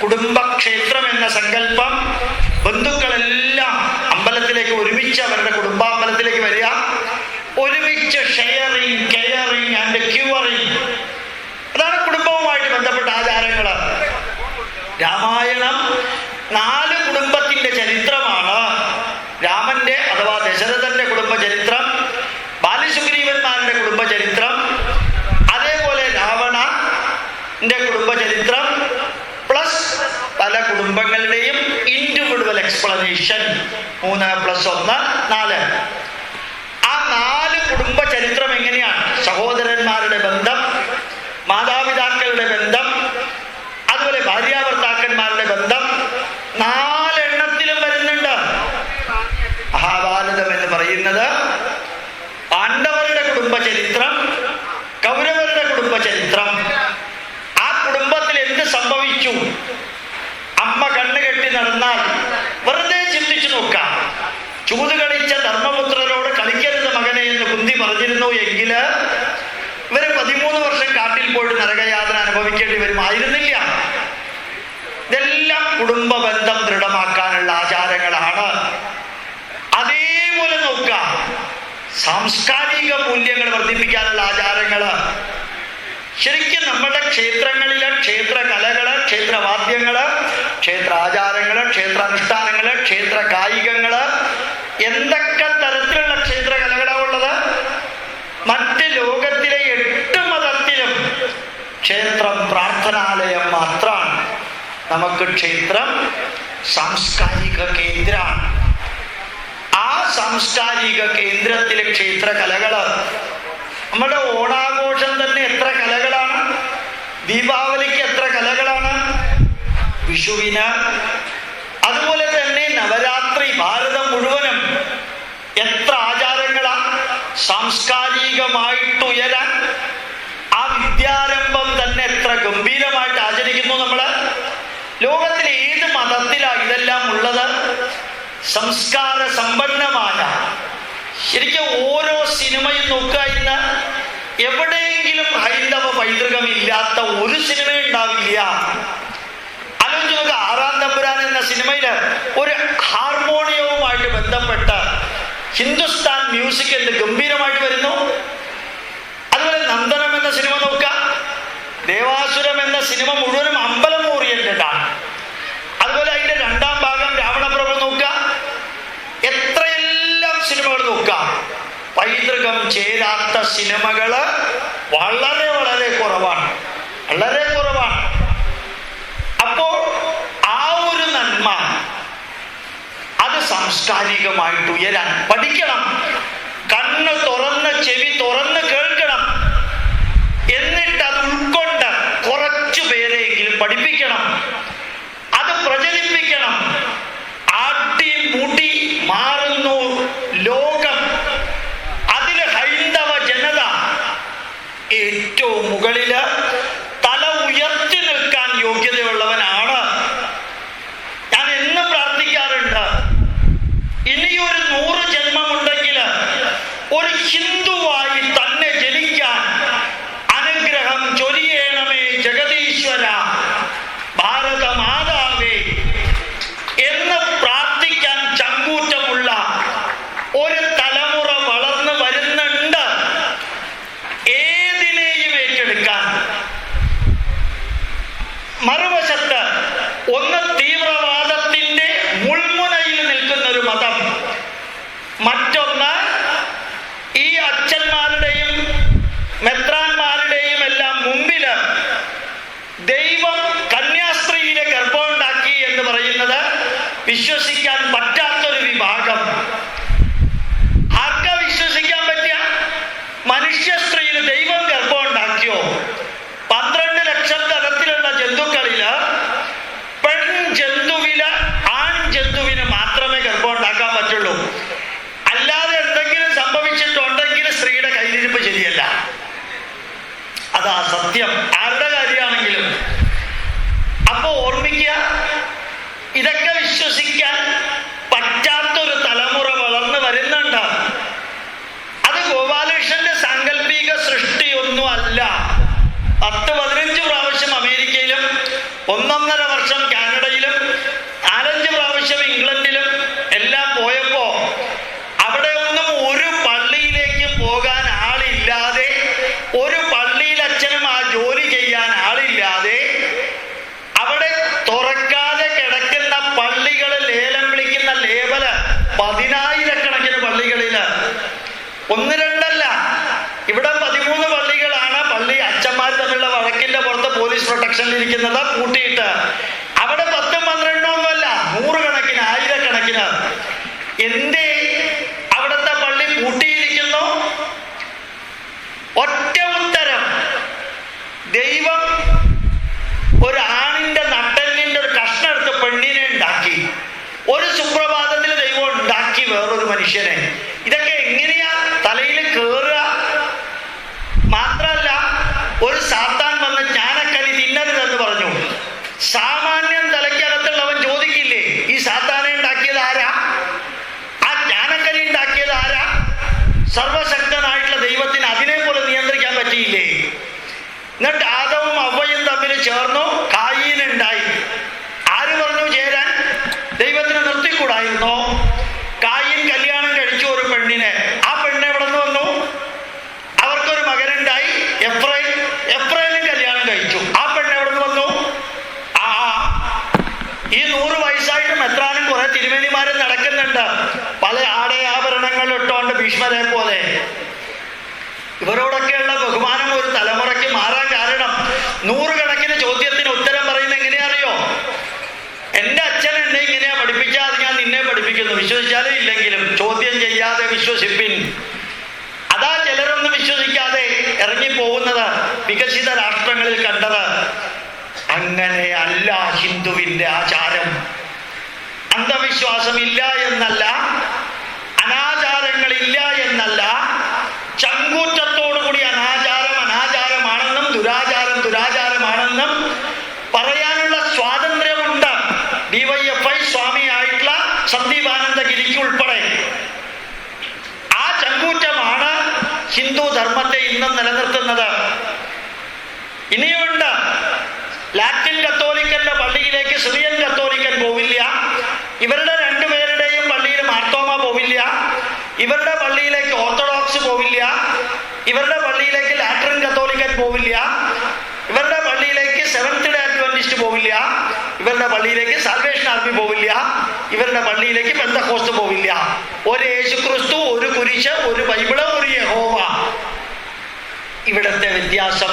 കുടുംബക്ഷേത്രം എന്ന സങ്കല്പം, ബന്ധുക്കളെല്ലാം അമ്പലത്തിലേക്ക് ഒരുമിച്ച് അവരുടെ കുടുംബാമ്പലത്തിലേക്ക് വരിക, ഒരുമിച്ച് ഷെയറിങ്, കെയറിങ് ആൻഡ് ക്യൂറിങ്. അതാണ് കുടുംബവുമായിട്ട് ബന്ധപ്പെട്ട ആചാരങ്ങൾ. രാമായണം 4 കുടുംബത്തിന്റെ ചരിത്രമാണ്. രാമന്റെ അഥവാ ദശരഥന്റെ കുടുംബ ചരിത്രം, ബാലിസുഗ്രീവന്മാരുടെ കുടുംബ ചരിത്രം, അതേപോലെ രാവണന്റെ കുടുംബ ചരിത്രം, പ്ലസ് പല കുടുംബങ്ങളുടെയും ഇൻഡിവിജ്വൽ എക്സ്പ്ലനേഷൻ. 3+1 4. ആ 4 കുടുംബ ചരിത്രം എങ്ങനെയാണ്? സഹോദരന്മാരുടെ ബന്ധം, മാതാപിതാക്കളുടെ ബന്ധം, അതുപോലെ ഭാര്യാഭർത്താക്കന്മാരുടെ ബന്ധം 4 എണ്ണത്തിലും വരുന്നുണ്ട്. മഹാഭാരതം എന്ന് പറയുന്നത് പാണ്ഡവരുടെ കുടുംബ ചരിത്രം, കൗരവരുടെ കുടുംബ ചരിത്രം. ആ കുടുംബത്തിൽ എന്ത് സംഭവിച്ചു? അമ്മ കണ്ണുകെട്ടി നടന്നാൽ വെറുതെ ചിന്തിച്ചു നോക്കാം. ചൂത് കളിച്ച ധർമ്മപുത്രരോട് കളിക്കരുത് മകനെ എന്ന് കുന്തി പറഞ്ഞിരുന്നു എങ്കിൽ ഇവര് 13 വർഷം കാട്ടിൽ പോയിട്ട് നരകയാതന അനുഭവിക്കേണ്ടി വരുമായിരുന്നില്ല. ഇതെല്ലാം കുടുംബ ബന്ധം ദൃഢമാക്കാനുള്ള ആചാരങ്ങളാണ്. അതേപോലെ നോക്കുക, സാംസ്കാരിക മൂല്യങ്ങൾ വർദ്ധിപ്പിക്കാനുള്ള ആചാരങ്ങള്. ശരിക്കും നമ്മുടെ ക്ഷേത്രങ്ങളിലെ ക്ഷേത്ര കലകള്, ക്ഷേത്രവാദ്യങ്ങള്, ക്ഷേത്രാചാരങ്ങള്, ക്ഷേത്രാനുഷ്ഠാനങ്ങള്, ക്ഷേത്ര കായികങ്ങള്, എന്തൊക്കെ തരത്തിലുള്ള ക്ഷേത്ര കലകളാണ് ഉള്ളത്? മറ്റ് ലോകത്തിലെ 8 മതത്തിലും ക്ഷേത്രം പ്രാർത്ഥനാലയം മാത്രമാണ്. നമുക്ക് ക്ഷേത്രം സാംസ്കാരിക കേന്ദ്രമാണ്. ആ സാംസ്കാരിക കേന്ദ്രത്തിലെ ക്ഷേത്ര കലകള്, നമ്മുടെ ഓണാഘോഷം തന്നെ എത്ര കലകളാണ്, ദീപാവലിക്ക് എത്ര കലകളാണ്, വിഷുവിന്, അതുപോലെ തന്നെ നവരാത്രി, ഭാരതം മുഴുവനും എത്ര ആചാരങ്ങളാണ്. സാംസ്കാരികമായിട്ടുയരാൻ ആ വിദ്യാരംഭം തന്നെ എത്ര ഗംഭീരമായിട്ട് ആചരിക്കുന്നു നമ്മള്. ലോകത്തിലെ ഏത് മതത്തിലാണ് ഇതെല്ലാം ഉള്ളത്? സംസ്കാര സമ്പന്നമായ, ശരിക്കും ഓരോ സിനിമയും നോക്കുക, ഇന്ന് എവിടെയെങ്കിലും ഹൈന്ദവ പൈതൃകം ഇല്ലാത്ത ഒരു സിനിമ ഉണ്ടാവില്ല. ആലോചിച്ച് നോക്കുക, 6-ാം തമ്പുരാൻ എന്ന സിനിമയില് ഒരു ഹാർമോണിയവുമായിട്ട് ബന്ധപ്പെട്ട് ഹിന്ദുസ്ഥാൻ മ്യൂസിക് എന്ത് ഗംഭീരമായിട്ട് വരുന്നു. അതുപോലെ നന്ദനം എന്ന സിനിമ നോക്കുക, ദേവാസുരം എന്ന സിനിമ മുഴുവനും അമ്പലം ഓറിയന്റഡ് ആണ്. അതുപോലെ അതിന്റെ 2ാം ഭാഗം രാവണപ്രഭു നോക്കുക, എത്രയെല്ലാം സിനിമകൾ നോക്കുക, പൈതൃകം ചേരാത്ത സിനിമകള് വളരെ വളരെ കുറവാണ്, വളരെ കുറവാണ്. അപ്പോ ആ ഒരു നന്മ അത് സാംസ്കാരികമായിട്ട് ഉയരാൻ പഠിക്കണം. കണ്ണ് തുറന്ന്, ചെവി തുറന്ന് കേൾക്കണം. എന്നിട്ട് അത് ഉൾക്കൊണ്ട് കുറച്ചു പേരെയെങ്കിലും പഠിപ്പിക്കണം, അത് പ്രചരിപ്പിക്കണം. ആട്ടി മുടി മാറുന്നു ലോകം. അതില് ഹൈന്ദവ ജനത ഏറ്റവും മുകളില് തല ഉയർത്തി നിൽക്കാൻ യോഗ്യതയുള്ളവനാണ്. ഞാൻ എന്നും പ്രാർത്ഥിക്കാറുണ്ട്, ഇനിയൊരു 100 ജന്മമുണ്ടെങ്കിൽ ഒരു ഹിന്ദുവായി തന്നെ ജനിക്കാൻ അനുഗ്രഹം ചൊരിയണമേ ജഗദീശ്വര, ഭാരത മാതാവേ എന്ന് പ്രാർത്ഥിക്കാൻ ചങ്കൂറ്റമുള്ള ഒരു തലമുറ വളർന്നു വരുന്നുണ്ട്. ഏതിനെയും ഏറ്റെടുക്കാൻ. മറുവശത്ത് ഒന്ന് തീവ്രവാദത്തിന്റെ മുൾമുനയിൽ നിൽക്കുന്ന ഒരു മതം, മറ്റൊന്ന് ഈ അച്ഛന്മാരുടെയും മെത്രാന്മാരുടെയും എല്ലാം മുമ്പില് ദൈവം കന്യാസ്ത്രീയിലെ ഗർഭമുണ്ടാക്കി എന്ന് പറയുന്നത് വിശ്വസിക്കാൻ പറ്റാത്തൊരു വിഭാഗം. ആർക്കാ വിശ്വസിക്കാൻ പറ്റുക? മനുഷ്യ സ്ത്രീയിൽ ദൈവം ഗർഭമുണ്ടാക്കിയോ? 12 ലക്ഷം തരത്തിലുള്ള ജന്തുക്കളില് പെൺജന്തുവില് ആൺജന്തുവിന് മാത്രമേ ഗർഭമുണ്ടാക്കാൻ പറ്റുള്ളൂ. അല്ലാതെ എന്തെങ്കിലും സംഭവിച്ചിട്ടുണ്ടെങ്കിൽ സ്ത്രീയുടെ കയ്യിലിരിപ്പ് ശരിയല്ല. അതാ സത്യം, ആരുടെ കാര്യമാണെങ്കിലും. അപ്പൊ ഓർമ്മിക്കുക, ഇതൊക്കെ വിശ്വസിക്കാൻ താമസിക്കുന്നത് കൂട്ടിയിട്ട്. അവിടെ 10 12 ഒന്നുമല്ല, 100 കണക്കിന് 1000 കണക്കിന്. എന്തേ അവിടുത്തെ പള്ളി പൂട്ടിയിരിക്കുന്നു? ഒറ്റ ഉത്തരം, ദൈവം ഒരു ആണിന്റെ നട്ടലിന്റെ ഒരു കഷ്ണം എടുത്ത് പെണ്ണിനെ ഉണ്ടാക്കി. ഒരു സുപ്രഭാതത്തിൽ ദൈവം ഉണ്ടാക്കി വേറൊരു മനുഷ്യനെ. ഇതൊക്കെ എങ്ങനെയാ തലയിൽ കേറുക? മാത്രല്ല, ഒരു സാത്താൻ വന്ന് ജ്ഞാനക്കനി തിന്നരുതെന്ന് പറഞ്ഞു. സാമാന്യം തലയ്ക്കകത്തുള്ളവൻ ചോദിക്കില്ലേ, ഈ സാത്താനെ ഉണ്ടാക്കിയത് ആരാ? ആ ജ്ഞാനക്കനി ഉണ്ടാക്കിയത് ആരാ? സർവശക്തനായിട്ടുള്ള ദൈവത്തിന് അതിനെ പോലെ നിയന്ത്രിക്കാൻ പറ്റിയില്ലേ? എന്നിട്ട് ആദവും അവയും തമ്മിൽ ചേർന്നു, കായീനുണ്ടായി. ആര് പറഞ്ഞു ചേരാൻ? ദൈവത്തിന് നിർത്തിക്കൂടായിരുന്നോ? കായീൻ കല്യാണം കഴിച്ചു ഒരു പെണ്ണിനെ. ആ പെണ്ണ് എവിടെ നിന്ന് വന്നു? അവർക്കൊരു മകനുണ്ടായി, എഫ്രൈനും കല്യാണം കഴിച്ചു. ആ പെണ്ണ് എവിടെ നിന്ന് വന്നു? ഈ 100 വയസ്സായിട്ടും എത്രാനും കുറെ തിരുമേനിമാരും നടക്കുന്നുണ്ട്, പല ആടയാഭരണങ്ങൾ ഇട്ടോണ്ട് ഭീഷ്മരെ പോലെ. ഇവരോടൊക്കെയുള്ള ബഹുമാനം ഒരു തലമുറയ്ക്ക് മാറാൻ കാരണം 100 കണക്കിന് ചോദ്യത്തിന് ഉത്തരം പറയുന്നത് എങ്ങനെയാ അറിയോ? എൻ്റെ അച്ഛൻ എന്നെ ഇങ്ങനെയാ പഠിപ്പിച്ചാൽ അത് ഞാൻ നിന്നെ പഠിപ്പിക്കുന്നു, വിശ്വസിച്ചാലും ഇല്ലെങ്കിലും ചോദ്യം ചെയ്യാതെ വിശ്വസിപ്പിൻ. അതാ ചിലരൊന്നും വിശ്വസിക്കാതെ ഇറങ്ങിപ്പോകുന്നത് വികസിത രാഷ്ട്രങ്ങളിൽ കണ്ടത്. അങ്ങനെ അല്ല ഹിന്ദുവിൻ്റെ ആചാരം. അന്ധവിശ്വാസമില്ല എന്നല്ല, അനാചാരങ്ങളില്ല എന്നല്ല, ചങ്കൂറ്റത്തോടുകൂടി അനാചാരം അനാചാരമാണെന്നും ദുരാചാരം ദുരാചാരമാണെന്നും പറയാനുള്ള സ്വാതന്ത്ര്യമുണ്ട് DYFI സ്വാമിയായിട്ടുള്ള സന്ദീപാനന്ദഗിരിക്ക് ഉൾപ്പെടെ. ആ ചങ്കൂറ്റമാണ് ഹിന്ദു ധർമ്മത്തെ ഇന്നും നിലനിർത്തുന്നത്. ഇനിയുമുണ്ട്, ലാറ്റിൻ കത്തോലിക്കന്റെ പള്ളിയിലേക്ക് സിറിയൻ കത്തോലിക്കൻ പോവില്ല, ഇവരുടെ രണ്ടുപേരുടെയും പള്ളിയിൽ മാർത്തോമ പോവില്ല, ഇവരുടെ പള്ളിയിലേക്ക് ഓർത്തഡോക്സ് പോവില്ല, ഇവരുടെ പള്ളിയിലേക്ക് ലാറ്ററൻ കത്തോലിക്കൻ പോവില്ല, ഇവരുടെ പള്ളിയിലേക്ക് സെവൻത് ഡേ അഡ്വന്റിസ്റ്റ് പോവില്ല, ഇവരുടെ പള്ളിയിലേക്ക് സാൽവേഷൻ ആർമി പോവില്ല, ഇവരുടെ പള്ളിയിലേക്ക് പെന്തക്കോസ്ത് പോവില്ല. ഒരു യേശുക്രിസ്തു, ഒരു കുരിശ്, ഒരു ബൈബിള്, ഒരു യഹോവ. ഇവിടത്തെ വ്യത്യാസം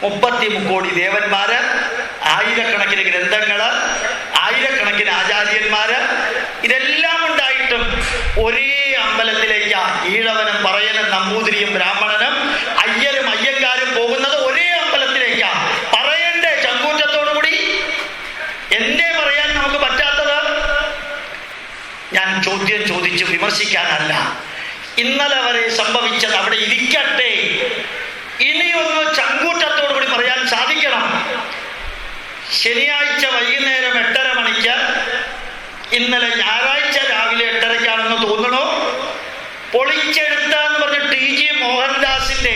30 കോടി ദേവന്മാര്, ആയിരക്കണക്കിന് ഗ്രന്ഥങ്ങള്, ആയിരക്കണക്കിന് ആചാര്യന്മാര്, ഇതെല്ലാം ഉണ്ടായിട്ടും ഒരേ അമ്പലത്തിലേക്ക് ഈഴവനും പറയനും നമ്പൂതിരിയും ബ്രാഹ്മണനും അയ്യരും അയ്യങ്കാരും പോകുന്നത് ഒരേ അമ്പലത്തിലേക്കാ. പറയണ്ടേ ചങ്കൂറ്റത്തോടുകൂടി? എന്തേ പറയാൻ നമുക്ക് പറ്റാത്തത്? ഞാൻ ചോദ്യം ചോദിച്ചു വിമർശിക്കാനല്ല. ഇന്നലെ വരെ സംഭവിച്ചത് അവിടെ ഇരിക്കട്ടെ. ഇനിയൊന്ന് ചങ്കൂറ്റത്തോടുകൂടി പറയാൻ സാധിക്കണം. ശനിയാഴ്ച വൈകുന്നേരം 8:30 മണിക്ക്, ഇന്നലെ ഞായറാഴ്ച രാവിലെ 8:30 തോന്നുന്നു, പൊളിച്ചെടുത്ത എന്ന് പറഞ്ഞ് TG മോഹൻദാസിന്റെ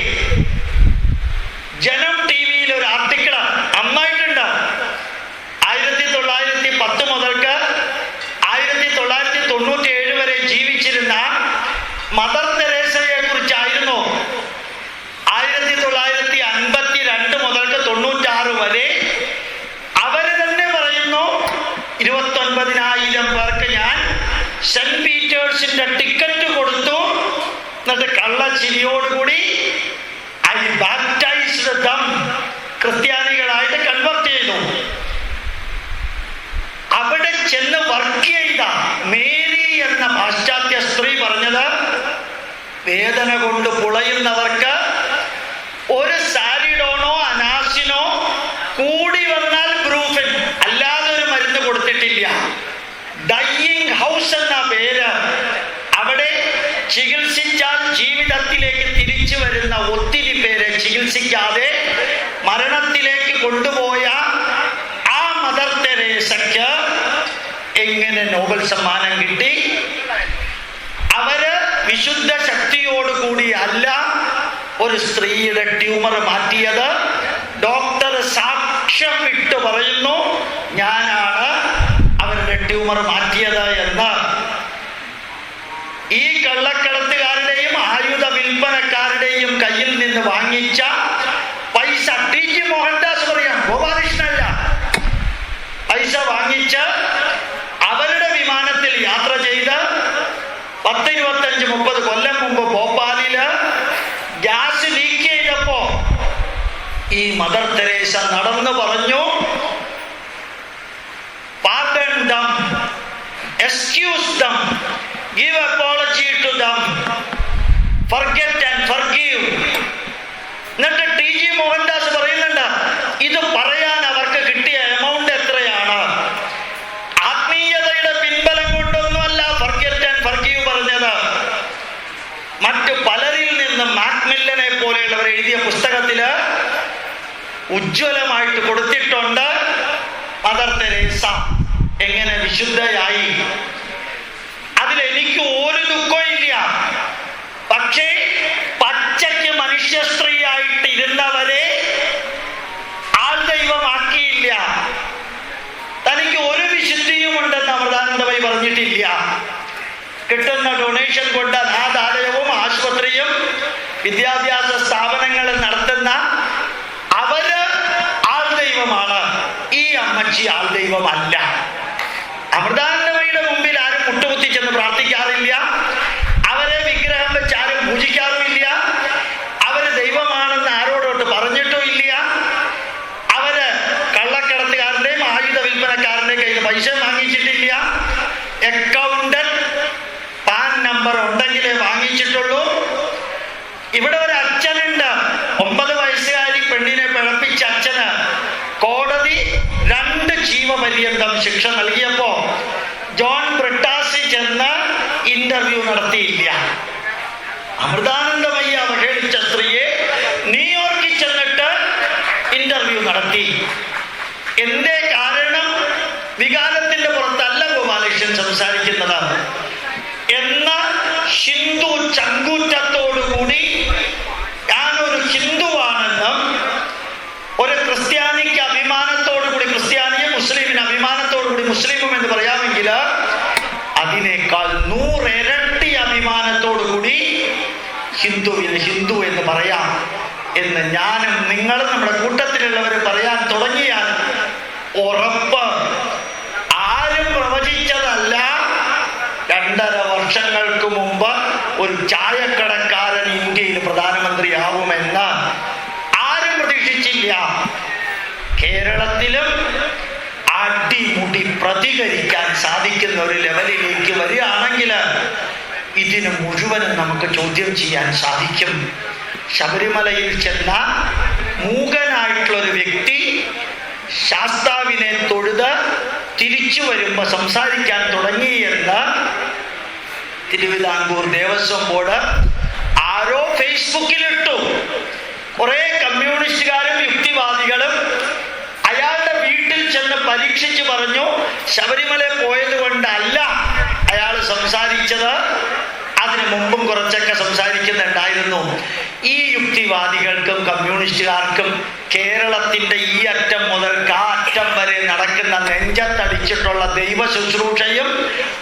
ജനം TV-യിൽ ഒരു ആർട്ടിക്കിൾ നന്നായിട്ടുണ്ട്. 1910 മുതൽക്ക് 1997 വരെ ജീവിച്ചിരുന്ന മദർ തെരേസയെ കുറിച്ചായിരുന്നു. 1952 മുതൽക്ക് 96 വരെ അവര് തന്നെ പറയുന്നു, 29,000 പേർക്ക് ഞാൻ സെന്റ് പീറ്റേഴ്സിന്റെ ടിക്കറ്റ് കൊടുത്തു. എന്നിട്ട് കള്ളച്ചിരിയോടുകൂടി ഐ ബാപ്റ്റൈസ്ഡ് ദം, ക്രിസ്ത്യാനികളായിട്ട് കൺവെർട്ട് ചെയ്തു. അവിടെ ചെന്ന് വർക്ക് ചെയ്ത മേരി എന്ന പാശ്ചാത്യ സ്ത്രീ പറഞ്ഞത്, വേദന കൊണ്ട് പുളയുന്നവർക്ക് ഒരു സാരിഡോണോ അനാസിനോ കൂടി വന്നാൽ ബ്രൂഫിൻ അല്ലാതെ ഒരു മരുന്ന് കൊടുത്തിട്ടില്ല. ഡൈയിങ് ഹൗസ് എന്ന പേര്. അവിടെ ചികിത്സിച്ചാൽ ജീവിതത്തിലേക്ക് തിരിച്ചു വരുന്ന ഒത്തിരി പേരെ ചികിത്സിക്കാതെ മരണത്തിലേക്ക് കൊണ്ടുപോയ ആ മദർ തെരേസയ്ക്ക് എങ്ങനെ നോബൽ സമ്മാനം കിട്ടി? അവര് വിശുദ്ധ ശക്തിയോടുകൂടി അല്ല ഒരു സ്ത്രീയുടെ ട്യൂമർ മാറ്റിയത്. ഡോക്ടർ സാക്ഷ്യം വിട്ട് പറയുന്നു, ഞാനാണ് അവരുടെ ട്യൂമർ മാറ്റിയത് എന്ന്. ഈ കള്ളക്കടത്തുകാരുടെയും ആയുധ വിൽപ്പനക്കാരുടെയും കയ്യിൽ നിന്ന് വാങ്ങിച്ച പൈസ, TG മോഹൻദാസ് പറയാം, ഗോപാലകൃഷ്ണല്ല, പൈസ വാങ്ങിച്ച് അവരുടെ വിമാനത്തിൽ യാത്ര ചെയ്ത് 10, 25, 30 കൊല്ലം മുമ്പ് ഭോപ്പാലില് ഗ്യാസ് ലീക്ക് ചെയ്തപ്പോ ഈ മദർ തെരേസ നടന്നു പറഞ്ഞു, excuse them, give apology to them, forget and forgive. എന്നിട്ട് ടി ജി മോഹൻദാസ് പറയുന്നുണ്ട്, ഇത് പറയാൻ അവർക്ക് കിട്ടിയ എമൗണ്ട് എത്രയാണ്? ആത്മീയതയുടെ പിൻബലം കൊണ്ടൊന്നുമല്ല ഫർഗെറ്റ് ആൻഡ് ഫർഗീവ് പറഞ്ഞത്. മറ്റു പലരിൽ നിന്നും മാക്മില്ലനെ പോലെയുള്ളവർ എഴുതിയ പുസ്തകത്തില് ഉജ്ജ്വലമായിട്ട് കൊടുത്തിട്ടുണ്ട് മദർ തെരേസ എങ്ങനെ വിശുദ്ധയായി. അതിലെനിക്ക് ഒരു ദുഃഖവും ഇല്ല. പക്ഷേ പച്ചയ്ക്ക് മനുഷ്യ സ്ത്രീയായിട്ട് ഇരുന്നവരെ ആൾ ദൈവമാക്കിയില്ല. തനിക്ക് ഒരു വിശുദ്ധിയും ഉണ്ടെന്ന് അമൃതാനന്ദമയി പറഞ്ഞിട്ടില്ല. കിട്ടുന്ന ഡൊണേഷൻ കൊണ്ട് അനാഥാലയവും ആശുപത്രിയും വിദ്യാഭ്യാസ സ്ഥാപനങ്ങളും നടത്തുന്ന അവര് ആൾ ദൈവമാണ്. ഈ അമ്മച്ചി ആൾ ദൈവമല്ല. അമൃതാനന്ദമയുടെ മുമ്പിൽ ആരും മുട്ടുകുത്തി ചെന്ന് പ്രാർത്ഥിക്കാറില്ല. അവരെ വിഗ്രഹം വെച്ച് ആരും പൂജിക്കാറുമില്ല. അവര് ദൈവമാണെന്ന് ആരോടോട്ട് പറഞ്ഞിട്ടും ഇല്ല. അവര് കള്ളക്കടത്തുകാരന്റെയും ആയുധ വിൽപ്പനക്കാരന്റെയും കയ്യിൽ പൈസ വാങ്ങിച്ചിട്ടില്ല. അക്കൗണ്ടന്റ് പാൻ നമ്പർ ഉണ്ടെങ്കിലേ വാങ്ങിച്ചിട്ടുള്ളൂ. ഇവിടെ ഒരു അച്ഛനുണ്ട്, 9 വയസ്സുകാരി പെണ്ണിനെ പിഴപ്പിച്ച അച്ഛന് കോടതി 2 ജീവപര്യന്തം ശിക്ഷ നൽകിയപ്പോ ജോൺ ബ്രിട്ടാസി ചെന്ന് ഇന്റർവ്യൂ നടത്തിയില്ല. അമൃതാനന്ദമയ്യ അവഹേളിച്ച സ്ത്രീയെ ന്യൂയോർക്കിൽ ചെന്നിട്ട് ഇന്റർവ്യൂ നടത്തി. എന്തേ കാരണം? വികാരത്തിന്റെ പുറത്തല്ല ഗോപാലകൃഷ്ണൻ സംസാരിക്കുന്നത് എന്ന ഹിന്ദു ചങ്കൂറ്റത്തോടുകൂടി ഞാനൊരു ഹിന്ദുവാണെന്നും ഒരു ക്രിസ്ത്യാനിക്ക് അഭിമാനത്തോടുകൂടി ക്രിസ്ത്യാനിയും മുസ്ലിമിന് അഭിമാനത്തോടുകൂടി മുസ്ലിമും എന്ന് പറയാമെങ്കിൽ അതിനേക്കാൾ 100 ഇരട്ടി അഭിമാനത്തോടുകൂടി ഹിന്ദുവിന് ഹിന്ദു എന്ന് പറയാം എന്ന് ഞാനും നിങ്ങളും നമ്മുടെ കൂട്ടത്തിലുള്ളവർ പറയാൻ തുടങ്ങിയാൽ ഉറപ്പ്. ആരും പ്രവചിച്ചതല്ല. 2.5 വർഷങ്ങൾക്ക് മുമ്പ് ഒരു ചായക്കടക്കാരൻ ഇന്ത്യയിൽ പ്രധാനമന്ത്രിയാവുമെന്ന് ആരും പ്രതീക്ഷിച്ചില്ല. കേരളത്തിലും അടിമുടി പ്രതികരിക്കാൻ സാധിക്കുന്ന ഒരു ലെവലിലേക്ക് വരികയാണെങ്കിൽ ഇതിന് മുഴുവനും നമുക്ക് ചോദ്യം ചെയ്യാൻ സാധിക്കും. ശബരിമലയിൽ ചെന്ന മൂകനായിട്ടുള്ള ഒരു വ്യക്തി ശാസ്താവിനെ തൊഴുത് തിരിച്ചു വരുമ്പോ സംസാരിക്കാൻ തുടങ്ങി എന്ന് തിരുവിതാംകൂർ ദേവസ്വം ബോർഡ് ആരോ ഫേസ്ബുക്കിലിട്ടു. കുറെ കമ്മ്യൂണിസ്റ്റുകാരും യുക്തിവാദികളും അയാളുടെ വീട്ടിൽ ചെന്ന് പരീക്ഷിച്ച് പറഞ്ഞു, ശബരിമല പോയത് കൊണ്ടല്ല അയാൾ സംസാരിച്ചത്, അതിനു മുമ്പും കുറച്ചൊക്കെ സംസാരിക്കുന്നുണ്ടായിരുന്നു. ഈ യുക്തിവാദികൾക്കും കമ്മ്യൂണിസ്റ്റുകാർക്കും കേരളത്തിന്റെ ഈ അറ്റം മുതൽ കാറ്റം വരെ നടക്കുന്ന നെഞ്ചത്തടിച്ചിട്ടുള്ള ദൈവ ശുശ്രൂഷയും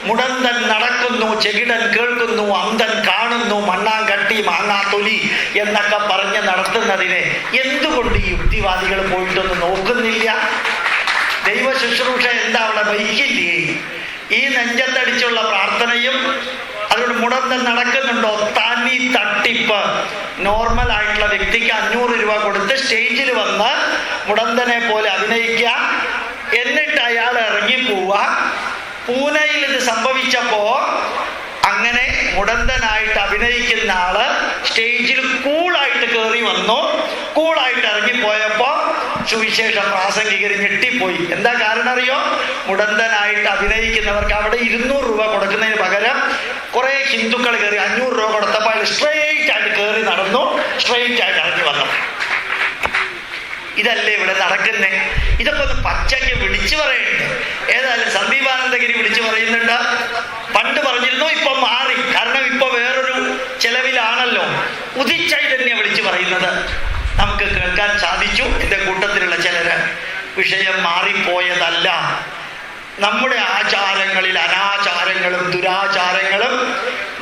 മുടന്തൻ നടക്കുന്നു, ചെകിടൻ കേൾക്കുന്നു, അന്തൻ കാണുന്നു, മണ്ണാങ്കട്ടി മാങ്ങാത്തൊലി എന്നൊക്കെ പറഞ്ഞ് നടത്തുന്നതിനെ എന്തുകൊണ്ട് ഈ യുക്തിവാദികൾ പോയിട്ടൊന്ന് നോക്കുന്നില്ല? ദൈവ ശുശ്രൂഷ എന്താ അവിടെ വഹിക്കില്ലേ? ഈ നെഞ്ചത്തടിച്ചുള്ള പ്രാർത്ഥനയും അതുകൊണ്ട് മുടന്തൻ നടക്കുന്നുണ്ടോ? തനി തട്ടിപ്പ്. നോർമൽ ആയിട്ടുള്ള വ്യക്തിക്ക് 500 രൂപ കൊടുത്ത് സ്റ്റേജിൽ വന്ന് മുടന്തനെ പോലെ അഭിനയിക്കുക, എന്നിട്ട് അയാൾ ഇറങ്ങിപ്പോവുക. പൂനെയിൽ ഇത് സംഭവിച്ചപ്പോ അങ്ങനെ മുടന്തനായിട്ട് അഭിനയിക്കുന്ന ആള് സ്റ്റേജിൽ കൂളായിട്ട് കയറി വന്നു. കൂളായിട്ട് ഇറങ്ങിപ്പോയപ്പോ സുവിശേഷ പ്രാസംഗികർ ഞെട്ടിപ്പോയി. എന്താ കാരണം അറിയോ? മുടന്തനായിട്ട് അഭിനയിക്കുന്നവർക്ക് അവിടെ 200 രൂപ കൊടുക്കുന്നതിന് പകരം കുറെ ഹിന്ദുക്കൾ കയറി 500 രൂപ കൊടുത്തപ്പോൾ അയാൾ സ്ട്രെയിറ്റ് ആയിട്ട് കയറി നടന്നു, സ്ട്രെയിറ്റ് ആയിട്ട് ഇറങ്ങി വന്നു. ഇതല്ലേ ഇവിടെ നടക്കുന്നേ? ഇതൊക്കെ ഒന്ന് പച്ചയ്ക്ക് വിളിച്ചു പറയണ്ടേ? ഏതായാലും സന്ദീപാനന്ദഗിരി വിളിച്ചു പറയുന്നുണ്ട്. പണ്ട് പറഞ്ഞിരുന്നു, ഇപ്പൊ മാറി. കാരണം ഇപ്പൊ വേറൊരു ചെലവിലാണല്ലോ. ഉദിച്ചൈതന്യം വിളിച്ചു പറയുന്നത് നമുക്ക് കേൾക്കാൻ സാധിച്ചു. എന്റെ കൂട്ടത്തിലുള്ള ചിലര് വിഷയം മാറിപ്പോയതല്ല. നമ്മുടെ ആചാരങ്ങളിൽ അനാചാരങ്ങളും ദുരാചാരങ്ങളും,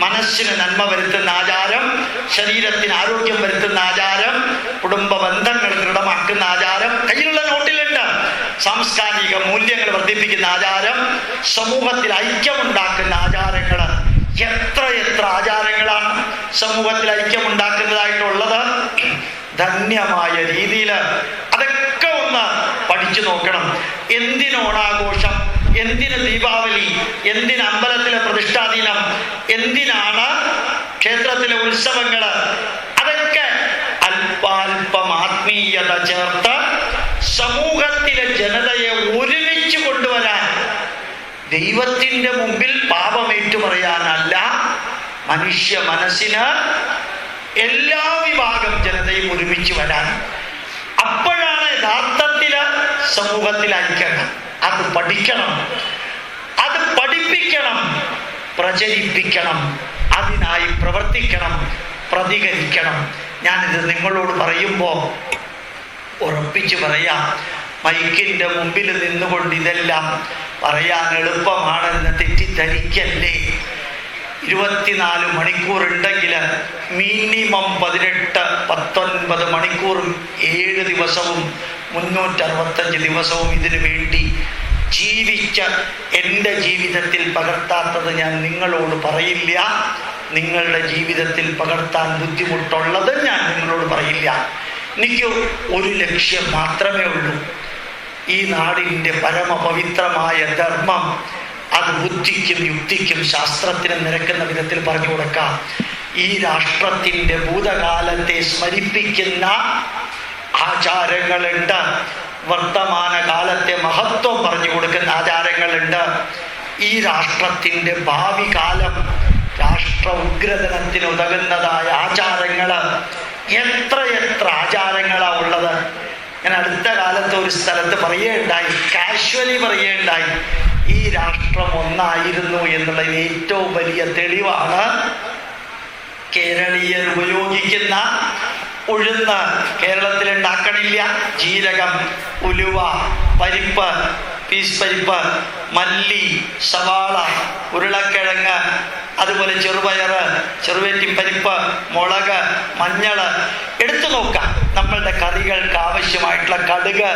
മനസ്സിന് നന്മ വരുത്തുന്ന ആചാരം, ശരീരത്തിന് ആരോഗ്യം വരുത്തുന്ന ആചാരം, കുടുംബ ബന്ധങ്ങൾ ദൃഢമാക്കുന്ന ആചാരം, കയ്യിലുള്ള നോട്ടിലുണ്ട്. സാംസ്കാരിക മൂല്യങ്ങൾ വർദ്ധിപ്പിക്കുന്ന ആചാരം, സമൂഹത്തിൽ ഐക്യമുണ്ടാക്കുന്ന ആചാരങ്ങൾ, എത്ര ആചാരങ്ങളാണ് സമൂഹത്തിൽ ഐക്യമുണ്ടാക്കുന്നതായിട്ടുള്ളത്. ധന്യമായ രീതിയിൽ അതൊക്കെ ഒന്ന് പഠിച്ചു നോക്കണം. എന്തിന് ഓണാഘോഷം, എന്തിന് ദീപാവലി, എന്തിന് അമ്പലത്തിലെ പ്രതിഷ്ഠാദിനം, എന്തിനാണ് ക്ഷേത്രത്തിലെ ഉത്സവങ്ങള്? അതൊക്കെ അല്പാൽപം ആത്മീയത ചേർത്ത് സമൂഹത്തിലെ ജനതയെ ഒരുമിച്ച് കൊണ്ടുവരാൻ, ദൈവത്തിന്റെ മുമ്പിൽ പാപമേറ്റു പറയാനല്ല, മനുഷ്യ മനസ്സിന് എല്ലാ വിഭാഗം ജനതയും ഒരുമിച്ച് വരാൻ. അപ്പോഴാണ് യഥാർത്ഥത്തില് സമൂഹത്തിൽ ഐക്യം. അത് പഠിക്കണം, അത് പഠിപ്പിക്കണം, പ്രചരിപ്പിക്കണം, അതിനായി പ്രവർത്തിക്കണം, പ്രതികരിക്കണം. ഞാനിത് നിങ്ങളോട് പറയുമ്പോൾ ഉറപ്പിച്ചു പറയാം, മൈക്കിൻ്റെ മുമ്പിൽ നിന്നുകൊണ്ട് ഇതെല്ലാം പറയാൻ എളുപ്പമാണെന്ന് തെറ്റിദ്ധരിക്കല്ലേ. 24 മണിക്കൂർ ഉണ്ടെങ്കിൽ മിനിമം 18-19 മണിക്കൂറും 7 ദിവസവും 365 ദിവസവും ഇതിനു വേണ്ടി ജീവിച്ച എൻ്റെ ജീവിതത്തിൽ പകർത്താത്തത് ഞാൻ നിങ്ങളോട് പറയില്ല. നിങ്ങളുടെ ജീവിതത്തിൽ പകർത്താൻ ബുദ്ധിമുട്ടുള്ളത് ഞാൻ നിങ്ങളോട് പറയില്ല. എനിക്ക് ഒരു ലക്ഷ്യം മാത്രമേ ഉള്ളൂ. ഈ നാടിൻ്റെ പരമപവിത്രമായ ധർമ്മം അത് ബുദ്ധിക്കും യുക്തിക്കും ശാസ്ത്രത്തിനും നിരക്കുന്ന വിധത്തിൽ പറഞ്ഞു കൊടുക്കാം. ഈ രാഷ്ട്രത്തിൻ്റെ ഭൂതകാലത്തെ സ്മരിപ്പിക്കുന്ന ആചാരങ്ങളുണ്ട്, വർത്തമാന കാലത്തെ മഹത്വം പറഞ്ഞു കൊടുക്കുന്ന ആചാരങ്ങളുണ്ട്. ഈ രാഷ്ട്രത്തിൻ്റെ ഭാവി കാലം രാഷ്ട്ര ഉഗ്രഥനത്തിന് ഉതകുന്നതായ ആചാരങ്ങൾ എത്ര ആചാരങ്ങളാണ് ഉള്ളത്. ഞാൻ അടുത്ത കാലത്ത് ഒരു സ്ഥലത്ത് പറയുകയുണ്ടായി, കാഷ്വലി പറയുകയുണ്ടായി, ഈ രാഷ്ട്രം ഒന്നായിരുന്നു എന്നുള്ളതിന് ഏറ്റവും വലിയ തെളിവാണ് കേരളീയർ ഉപയോഗിക്കുന്ന ഉഴുന്ന് കേരളത്തിൽ ഉണ്ടാക്കണില്ല. ജീരകം, ഉലുവ, പരിപ്പ്, പീസ് പരിപ്പ്, മല്ലി, സവാള, ഉരുളക്കിഴങ്ങ്, അതുപോലെ ചെറുപയറ്, ചെറുവേറ്റിപ്പരിപ്പ്, മുളക്, മഞ്ഞൾ എടുത്തു നോക്കാം. നമ്മളുടെ കറികൾക്ക് ആവശ്യമായിട്ടുള്ള കടുക്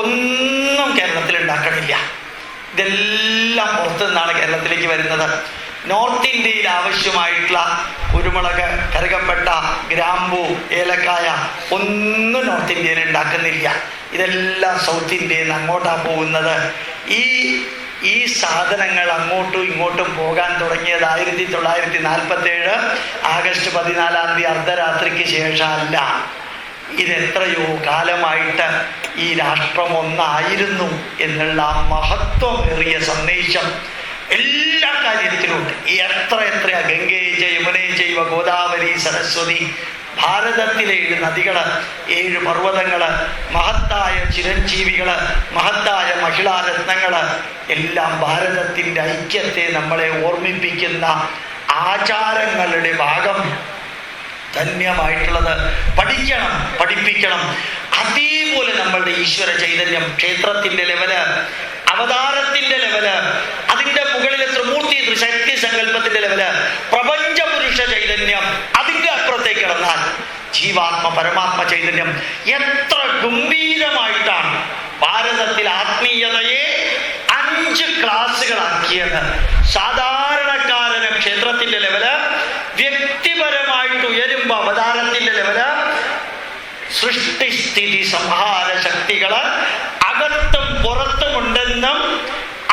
ഒന്നും കേരളത്തിൽ ഉണ്ടാക്കണില്ല. ഇതെല്ലാം പുറത്തു നിന്നാണ് കേരളത്തിലേക്ക് വരുന്നത്. നോർത്ത് ഇന്ത്യയിൽ ആവശ്യമായിട്ടുള്ള കുരുമുളക്, കറുകപ്പട്ട, ഗ്രാമ്പു, ഏലക്കായ ഒന്നും നോർത്ത് ഇന്ത്യയിൽ ഉണ്ടാക്കുന്നില്ല. ഇതെല്ലാം സൗത്ത് ഇന്ത്യയിൽ നിന്ന് അങ്ങോട്ടാണ് പോകുന്നത്. ഈ സാധനങ്ങൾ അങ്ങോട്ടും ഇങ്ങോട്ടും പോകാൻ തുടങ്ങിയത് 1947 ആഗസ്റ്റ് 14 അർദ്ധരാത്രിക്ക് ശേഷമല്ല. ഇതെത്രയോ കാലമായിട്ട് ഈ രാഷ്ട്രം ഒന്നായിരുന്നു എന്നുള്ള ആ മഹത്വമേറിയ സന്ദേശം എല്ലാ കാര്യത്തിലുമുണ്ട്. എത്ര ഗംഗയെ യമുനയെ ചൈവ ഗോദാവരി സരസ്വതി, ഭാരതത്തിലെ 7 നദികള്, 7 പർവ്വതങ്ങള്, മഹത്തായ ചിരഞ്ജീവികള്, മഹത്തായ മഹിളാരത്നങ്ങള് എല്ലാം ഭാരതത്തിൻ്റെ ഐക്യത്തെ നമ്മളെ ഓർമ്മിപ്പിക്കുന്ന ആചാരങ്ങളുടെ ഭാഗം ധന്യമായിട്ടുള്ളത്. പഠിക്കണം, പഠിപ്പിക്കണം. അതേപോലെ നമ്മളുടെ ഈശ്വര ചൈതന്യം, ക്ഷേത്രത്തിൻ്റെ ലെവല്, അവതാരത്തിൻ്റെ ലെവല്, അതിൻ്റെ മുകളിലെ ത്രിമൂർത്തി ത്രിശക്തി സങ്കല്പത്തിൻ്റെ ലെവല്, പ്രപഞ്ച പുരുഷ ചൈതന്യം, അതിൻ്റെ അപ്പുറത്തേക്ക് കിടന്നാൽ ജീവാത്മ പരമാത്മ ചൈതന്യം എത്ര ഗംഭീരമായിട്ടാണ് ഭാരതത്തിൽ ആത്മീയതയെ 5 ക്ലാസ്സുകളാക്കിയത്. സാധാരണക്കാരന് ക്ഷേത്രത്തിൻ്റെ ലെവല്, വ്യക്തിപരമായിട്ട് ഉയരുമ്പോൾ അവതാരത്തിൻ്റെ ലെവല്, സൃഷ്ടിസ്ഥിതി സംഹാര ശക്തികള് അകത്തും പുറത്തുമുണ്ടെന്നും,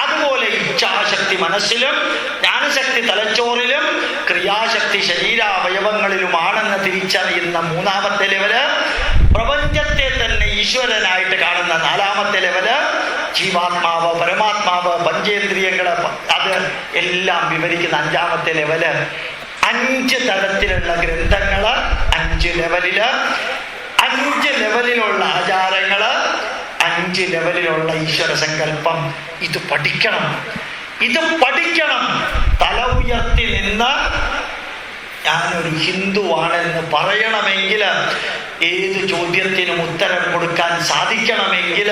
അതുപോലെ ഇച്ഛാശക്തി മനസ്സിലും, ജ്ഞാനശക്തി തലച്ചോറിലും, ക്രിയാശക്തി ശരീരാവയവങ്ങളിലുമാണെന്ന് തിരിച്ചറിയുന്ന 3ാമത്തെ ലെവല്, പ്രപഞ്ചത്തെ തന്നെ ഈശ്വരനായിട്ട് കാണുന്ന 4ാമത്തെ ലെവല്, ജീവാത്മാവ്, പരമാത്മാവ്, പഞ്ചേന്ദ്രിയങ്ങള്, അത് എല്ലാം വിവരിക്കുന്ന 5ാമത്തെ ലെവല്. 5 തരത്തിലുള്ള ഗ്രന്ഥങ്ങള്, 5 ലെവലില്, 5 ലെവലിലുള്ള ആചാരങ്ങള്, 5 ലെവലിലുള്ള ഈശ്വര സങ്കല്പം. ഇത് പഠിക്കണം, ഇത് പഠിക്കണം. തല ഉയർത്തി നിന്ന് ഞാനൊരു ഹിന്ദുവാണെന്ന് പറയണമെങ്കിൽ, ഏത് ചോദ്യത്തിനും ഉത്തരം കൊടുക്കാൻ സാധിക്കണമെങ്കിൽ,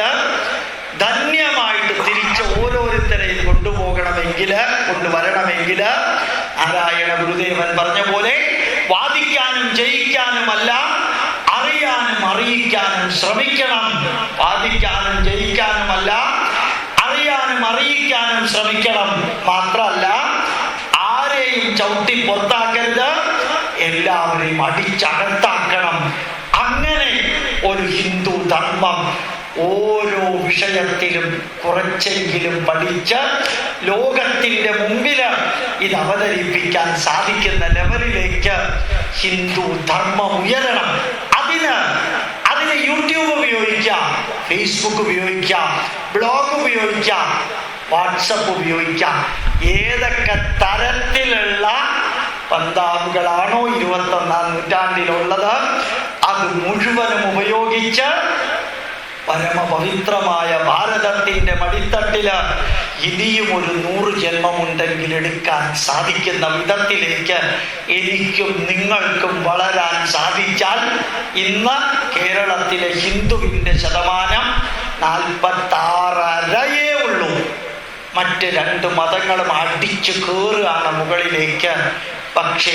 ധന്യമായിട്ട് തിരിച്ച് ഓരോരുത്തരെയും കൊണ്ടുവരണമെങ്കിൽ നാരായണ ഗുരുദേവൻ പറഞ്ഞ പോലെ വാദിക്കാനും ജയിക്കാനുമല്ല, അറിയാനും അറിയിക്കാനും ശ്രമിക്കണം. വാദിക്കാനും ജയിക്കാനുമല്ല, അറിയാനും അറിയിക്കാനും ശ്രമിക്കണം. മാത്രമല്ല, ആരെയും ചവിട്ടി പുറത്താക്കരുത്, എല്ലാവരെയും അടിച്ചകത്താക്കണം. അങ്ങനെ ഒരു ഹിന്ദു ധർമ്മം ഓരോ വിഷയത്തിലും കുറച്ചെങ്കിലും പഠിച്ച് ലോകത്തിൻ്റെ മുമ്പിൽ ഇത് അവതരിപ്പിക്കാൻ സാധിക്കുന്ന ലെവലിലേക്ക് ഹിന്ദു ധർമ്മം ഉയരണം. അതിന് യൂട്യൂബ് ഉപയോഗിക്കാം, ഫേസ്ബുക്ക് ഉപയോഗിക്കാം, ബ്ലോഗ് ഉപയോഗിക്കാം, വാട്സപ്പ് ഉപയോഗിക്കാം. ഏതൊക്കെ തരത്തിലുള്ള പന്താവുകളാണോ 21ാം നൂറ്റാണ്ടിലുള്ളത് അത് മുഴുവനും ഉപയോഗിച്ച് പരമപവിത്രമായ ഭാരതത്തിൻ്റെ മടിത്തട്ടില് ഇനിയും ഒരു 100 ജന്മമുണ്ടെങ്കിൽ എടുക്കാൻ സാധിക്കുന്ന വിധത്തിലേക്ക് എനിക്കും നിങ്ങൾക്കും വളരാൻ സാധിച്ചാൽ ഇന്ന് കേരളത്തിലെ ഹിന്ദുവിൻ്റെ ശതമാനം 46.5% ഉള്ളൂ. മറ്റ് 2 മതങ്ങളും അടിച്ചു കയറുകയാണ് മുകളിലേക്ക്. പക്ഷേ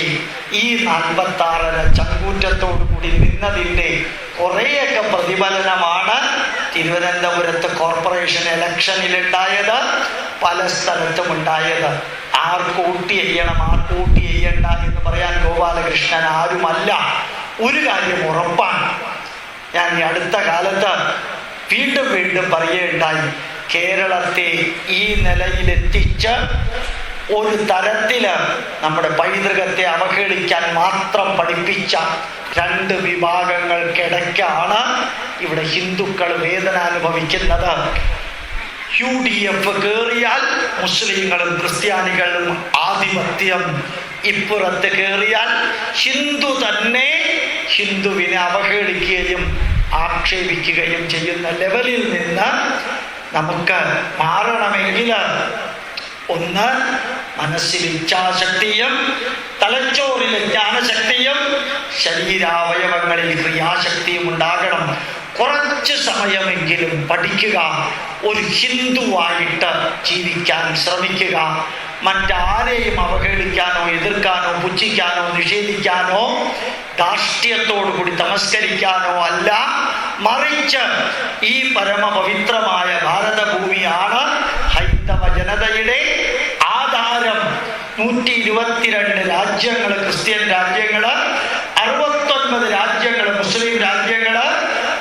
ഈ 46.5 ചങ്കൂറ്റത്തോടു കൂടി നിന്നതിൻ്റെ കുറേയൊക്കെ പ്രതിഫലനമാണ് തിരുവനന്തപുരത്ത് കോർപ്പറേഷൻ ഇലക്ഷനിലുണ്ടായത്, പല സ്ഥലത്തും ഉണ്ടായത്. ആർക്ക് വോട്ട് ചെയ്യണം, ആർക്ക് വോട്ട് ചെയ്യണ്ട എന്ന് പറയാൻ ഗോപാലകൃഷ്ണൻ ആരുമല്ല. ഒരു കാര്യം ഉറപ്പാണ്, ഞാൻ ഈ അടുത്ത കാലത്ത് വീണ്ടും പറയുകയുണ്ടായി, കേരളത്തെ ഈ നിലയിലെത്തിച്ച് ഒരു തരത്തില് നമ്മുടെ പൈതൃകത്തെ അവഹേളിക്കാൻ മാത്രം പഠിപ്പിച്ച 2 വിഭാഗങ്ങൾക്കിടയ്ക്കാണ് ഇവിടെ ഹിന്ദുക്കൾ വേദന അനുഭവിക്കുന്നത്. UDF കയറിയാൽ മുസ്ലിങ്ങളും ക്രിസ്ത്യാനികളും ആധിപത്യം, ഇപ്പുറത്ത് കയറിയാൽ ഹിന്ദു തന്നെ ഹിന്ദുവിനെ അവഹേളിക്കുകയും ആക്ഷേപിക്കുകയും ചെയ്യുന്ന ലെവലിൽ നിന്ന് നമുക്ക് മാറണമെങ്കിൽ ഒന്ന് മനസ്സിൽ ഇച്ഛാശക്തിയും തലച്ചോറിലെ ജ്ഞാനശക്തിയും ശരീരാവയവങ്ങളിൽ ക്രിയാശക്തിയും ഉണ്ടാകണം. കുറച്ച് സമയമെങ്കിലും പഠിക്കുക, ഒരു ഹിന്ദുവായിട്ട് ജീവിക്കാൻ ശ്രമിക്കുക. മറ്റാരെയും അവഹേളിക്കാനോ എതിർക്കാനോ പുച്ഛിക്കാനോ നിഷേധിക്കാനോ ധാർഷ്ട്യത്തോടു കൂടി തമസ്കരിക്കാനോ അല്ല, മറിച്ച് ഈ പരമപവിത്രമായ ഭാരതഭൂമിയാണ് ഹൈന്ദവ ജനതയുടെ ആധാരം. 122 രാജ്യങ്ങൾ ക്രിസ്ത്യൻ രാജ്യങ്ങൾ, 69 രാജ്യങ്ങൾ മുസ്ലിം രാജ്യങ്ങൾ,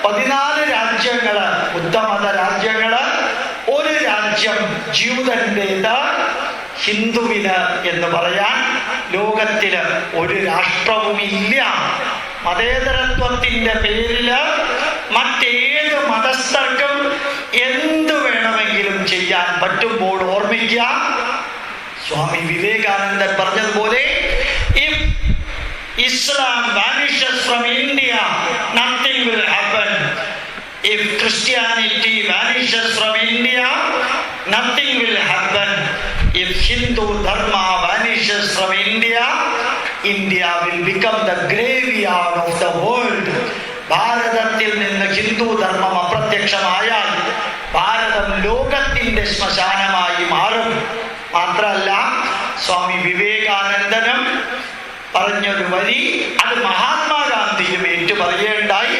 14 രാജ്യങ്ങൾ ബുദ്ധമത രാജ്യങ്ങൾ, ഒരു രാജ്യം ജൂതന്റേത്, ഹിന്ദുവിന് എന്ന് പറയാൻ ലോകത്തില് ഒരു രാഷ്ട്രവുമില്ല. മതേതരത്വത്തിന്റെ പേരില് മറ്റേത് മതസ്ഥർക്കും എന്തു വേണമെങ്കിലും ചെയ്യാൻ പറ്റുമ്പോൾ ഓർമ്മിക്കുക, സ്വാമി വിവേകാനന്ദൻ പറഞ്ഞതുപോലെ, if Islam vanishes from India, nothing will happen. If Christianity vanishes from India, nothing will happen. If Hindu Dharma vanishes from India, India will become the graveyard of the world. ഭാരതത്തിൽ നിന്ന് ഹിന്ദു ധർമ്മം അപ്രത്യക്ഷമായാൽ ഭാരതം ലോകത്തിൻ്റെ ശ്മശാനമായി മാറും. മാത്രമല്ല, സ്വാമി വിവേകാനന്ദനും പറഞ്ഞൊരു വരി, അത് മഹാത്മാഗാന്ധിയും ഏറ്റു പറയേണ്ടായി.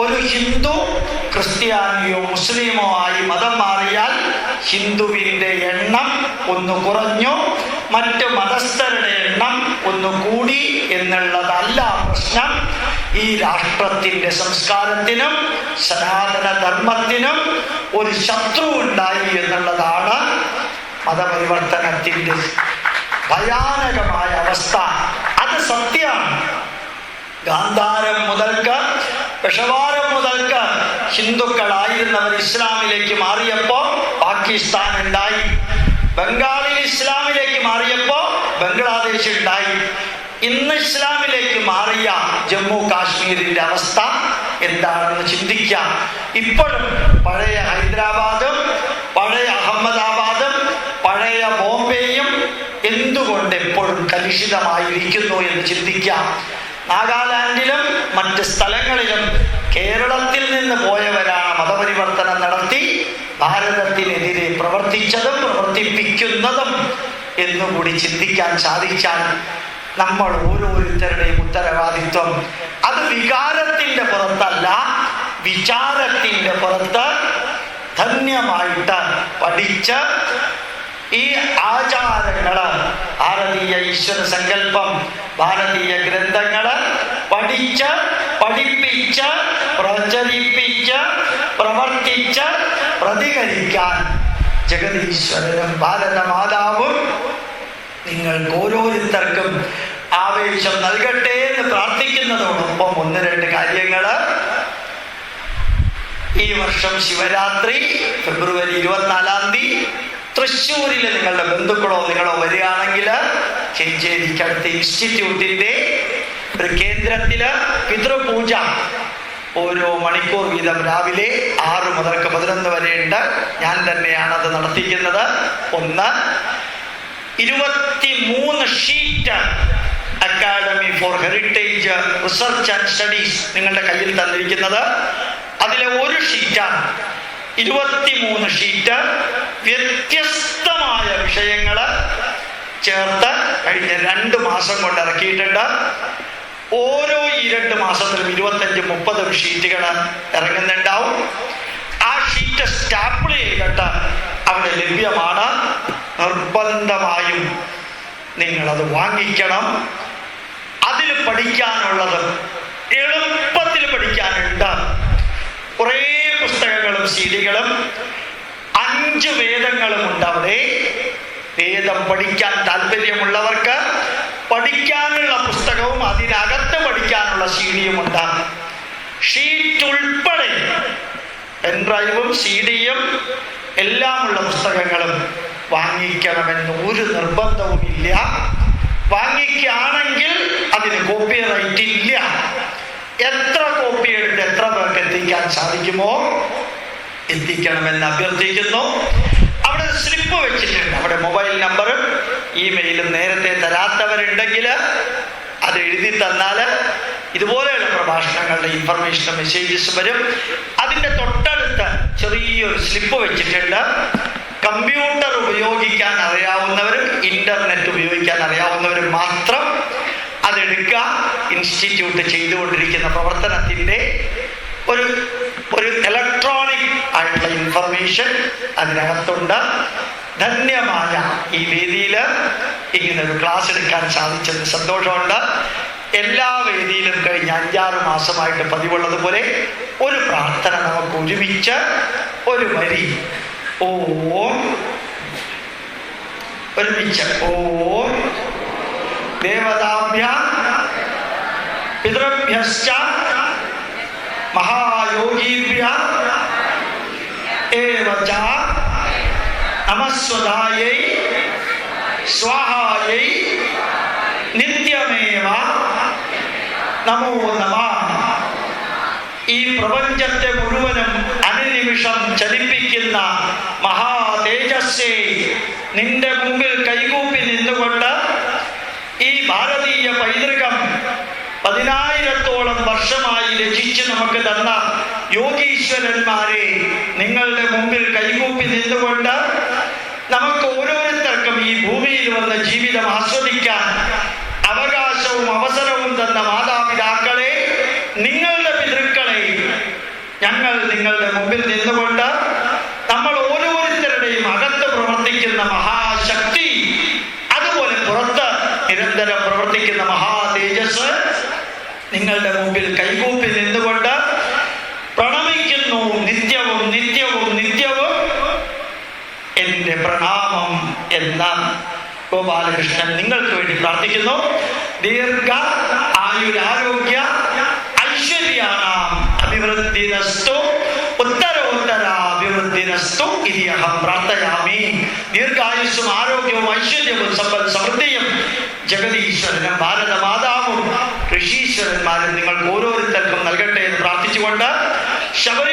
ഒരു ഹിന്ദു ക്രിസ്ത്യാനിയോ മുസ്ലിമോ ആയി മതം മാറിയാൽ ഹിന്ദുവിൻ്റെ എണ്ണം ഒന്ന് കുറഞ്ഞു, മറ്റ് മതസ്ഥരുടെ എണ്ണം ഒന്ന് കൂടി എന്നുള്ളതല്ല പ്രശ്നം. ഈ രാഷ്ട്രത്തിൻ്റെ സംസ്കാരത്തിനും സനാതന ധർമ്മത്തിനും ഒരു ശത്രു ഉണ്ടായി എന്നുള്ളതാണ് മതപരിവർത്തനത്തിൻ്റെ ഭയാനകമായ അവസ്ഥ. അത് സത്യമാണ്. ഗാന്ധാരം മുതൽക്ക് പെഷവാരം മുതൽക്ക് ഹിന്ദുക്കളായിരുന്നവർ ഇസ്ലാമിലേക്ക് മാറിയപ്പോൾ പാകിസ്ഥാൻ ഉണ്ടായി, ബംഗാളിൽ ഇസ്ലാമിലേക്ക് മാറിയപ്പോൾ ബംഗ്ലാദേശ് ഉണ്ടായി. ഇന്ന് ഇസ്ലാമിലേക്ക് മാറിയ ജമ്മു കാശ്മീരിന്റെ അവസ്ഥ എന്താണെന്ന് ചിന്തിക്കാം. ഇപ്പോഴും പഴയ ഹൈദരാബാദും പഴയ അഹമ്മദാബാദും പഴയ ബോംബെയും എന്തുകൊണ്ട് എപ്പോഴും കലുഷിതമായിരിക്കുന്നു എന്ന് ചിന്തിക്കാം. നാഗാലാൻഡിലും മറ്റ് സ്ഥലങ്ങളിലും കേരളത്തിൽ നിന്ന് പോയവരാണ് മതപരിവർത്തനം നടത്തി ഭാരതത്തിനെതിരെ പ്രവർത്തിച്ചതും പ്രവർത്തിപ്പിക്കുന്നതും എന്നുകൂടി ചിന്തിക്കാൻ സാധിച്ചാൽ നമ്മൾ ഓരോരുത്തരുടെയും ഉത്തരവാദിത്വം അത് വികാരത്തിൻ്റെ പുറത്തല്ല, വിചാരത്തിൻ്റെ പുറത്ത് ധന്യമായിട്ട് പഠിച്ച് ഈ ആചാരങ്ങള്, ഭാരതീയ ഈശ്വര സങ്കല്പം, ഭാരതീയ ഗ്രന്ഥങ്ങള്, പഠിച്ച് പഠിപ്പിച്ച് പ്രചരിപ്പിച്ച് പ്രവർത്തിച്ച് പ്രതികരിക്കാൻ ജഗദീശ്വരനും ഭാരതമാതാവും നിങ്ങൾക്ക് ഓരോരുത്തർക്കും ആവേശം നൽകട്ടെ എന്ന് പ്രാർത്ഥിക്കുന്നതോടൊപ്പം 1-2 കാര്യങ്ങൾ. ഈ വർഷം ശിവരാത്രി ഫെബ്രുവരി 24-ാം തീയതി തൃശ്ശൂരിൽ നിങ്ങളുടെ ബന്ധുക്കളോ നിങ്ങളോ വരികയാണെങ്കിൽ ചെഞ്ചേരിക്കടുത്ത് ഇൻസ്റ്റിറ്റ്യൂട്ടിൻ്റെ ഒരു കേന്ദ്രത്തിൽ പിതൃപൂജ ഓരോ മണിക്കൂർ വീതം രാവിലെ 6 മുതൽ 11 വരെ ഉണ്ട്. ഞാൻ തന്നെയാണ് അത് നടത്തിക്കുന്നത്. 23 sheet academy four heritage research and studies നിങ്ങളുടെ കയ്യിൽ തന്നിരിക്കുന്നത്. അതിലെ ഒരു ഷീറ്റാണ്. 23 ഷീറ്റ് വ്യത്യസ്തമായ വിഷയങ്ങൾ ചേർത്ത് കഴിഞ്ഞ 2 മാസം കൊണ്ട് ഇറക്കിയിട്ടുണ്ട്. ഓരോ ഈ 2 മാസത്തിലും 25-30 ഷീറ്റുകൾ ഇറങ്ങുന്നുണ്ടാവും. ആ ഷീറ്റ് സ്റ്റാപ്പിൾ ചെയ്തിട്ട് അവിടെ ലഭ്യമാണ്. നിർബന്ധമായും നിങ്ങളത് വാങ്ങിക്കണം. അതിൽ പഠിക്കാനുള്ളത് എളുപ്പത്തിൽ പഠിക്കാനുണ്ട്. കുറേ പുസ്തകങ്ങളും സീഡികളും 5 വേദങ്ങളും ഉണ്ട് അവിടെ. വേദം പഠിക്കാൻ താല്പര്യമുള്ളവർക്ക് പഠിക്കാനുള്ള പുസ്തകവും അതിനകത്ത് പഠിക്കാനുള്ള സീഡിയുമുണ്ട്. ഷീറ്റ് ഉൾപ്പെടെ പെൻഡ്രൈവും സീഡിയും എല്ലാമുള്ള പുസ്തകങ്ങളും വാങ്ങിക്കണമെന്ന് ഒരു നിർബന്ധവുമില്ല. വാങ്ങിക്കുകയാണെങ്കിൽ അതിന് കോപ്പിറൈറ്റ് ഇല്ല. എത്ര കോപ്പി എടുത്ത് എത്ര പേർക്ക് എത്തിക്കാൻ സാധിക്കുമോ എത്തിക്കണമെന്ന് അഭ്യർത്ഥിക്കുന്നു. അവിടെ സ്ലിപ്പ് വെച്ചിട്ടുണ്ട്. അവിടെ മൊബൈൽ നമ്പറും ഇമെയിലും നേരത്തെ തരാത്തവരുണ്ടെങ്കിൽ അത് എഴുതി തന്നാൽ ഇതുപോലെയുള്ള പ്രഭാഷണങ്ങളുടെ ഇൻഫർമേഷനും മെസ്സേജസ് വരും. അതിൻ്റെ തൊട്ടടുത്ത് ചെറിയൊരു സ്ലിപ്പ് വെച്ചിട്ടുണ്ട്. കമ്പ്യൂട്ടർ ഉപയോഗിക്കാൻ അറിയാവുന്നവരും ഇൻ്റർനെറ്റ് ഉപയോഗിക്കാൻ അറിയാവുന്നവരും മാത്രം അതെടുക്കുക. ഇൻസ്റ്റിറ്റ്യൂട്ട് ചെയ്തുകൊണ്ടിരിക്കുന്ന പ്രവർത്തനത്തിൻ്റെ ഒരു ഇലക്ട്രോണിക് ആയിട്ടുള്ള ഇൻഫർമേഷൻ അതിനകത്തുണ്ട്. ധന്യമായ ഈ വേദിയിൽ ഇങ്ങനൊരു ക്ലാസ് എടുക്കാൻ സാധിച്ചതിന് സന്തോഷമുണ്ട്. എല്ലാ വേദിയിലും കഴിഞ്ഞ 5-6 മാസമായിട്ട് പതിവുള്ളതുപോലെ ഒരു പ്രാർത്ഥന നമുക്ക് ഒരുമിച്ച് ഒരു വരി ഓം ഒരുമിച്ച് ഓം ദേവതാഭ്യാം പിതൃഭ്യശ്ച മഹായോഗീഭ്യാം ഏവച നമസ്വദായൈ സ്വാഹായൈ നിത്യമേവ നമോ നമഃ. ഈ പ്രപഞ്ചത്തെ മുഴുവനും അനുനിമിഷം ചലിപ്പിക്കുന്ന മഹാതേജസ്സേ, നിന്റെ മുമ്പിൽ കൈകൂപ്പി നിന്നുകൊണ്ട് ഈ ഭാരതീയ പൈതൃകം 10,000-ഓളം വർഷമായി രചിച്ച് നമുക്ക് തന്ന യോഗീശ്വരന്മാരെ, നിങ്ങളുടെ മുമ്പിൽ കൈകൂപ്പി നിന്നുകൊണ്ട് നമുക്ക് ഓരോരുത്തർക്കും ഈ ഭൂമിയിൽ വന്ന ജീവിതം ആസ്വദിക്കാൻ അവകാശവും അവസരവും തന്ന മാതാപിതാക്കളെ, നിങ്ങളുടെ പിതൃക്കളെ, ഞങ്ങൾ നിങ്ങളുടെ മുമ്പിൽ നിന്നുകൊണ്ട് നമ്മൾ ഓരോരുത്തരുടെയും അകത്ത് പ്രവർത്തിക്കുന്ന മഹാശക്തി, അതുപോലെ പുറത്ത് നിരന്തരം പ്രവർത്തിക്കുന്ന മഹാതേജസ് നിങ്ങളുടെ മുമ്പിൽ കൈകൂപ്പി നിന്നുകൊണ്ട് പ്രണമിക്കുന്നു. നിത്യവും നിത്യവും നിത്യവും എൻ്റെ പ്രണാമം എന്ന ഗോപാലകൃഷ്ണൻ നിങ്ങൾക്ക് വേണ്ടി പ്രാർത്ഥിക്കുന്നു. ദീർഘ ആയുരാരോഗ്യ ഐശ്വര്യാണാം അഭിവൃദ്ധിരസ്തു ഉത്തരോത്തരാഭിവൃദ്ധിരസ്തു ഇതി അഹം പ്രാർത്ഥയാമി. ദീർഘായുസ്സും ആരോഗ്യവും ഐശ്വര്യവും സമ്പൽ സമൃദ്ധിയും ജഗദീശ്വരനും ഭാരതമാതാവും ഋഷീശ്വരന്മാരും നിങ്ങൾക്ക് ഓരോരുത്തർക്കും നൽകട്ടെ എന്ന് പ്രാർത്ഥിച്ചുകൊണ്ട് ശബരി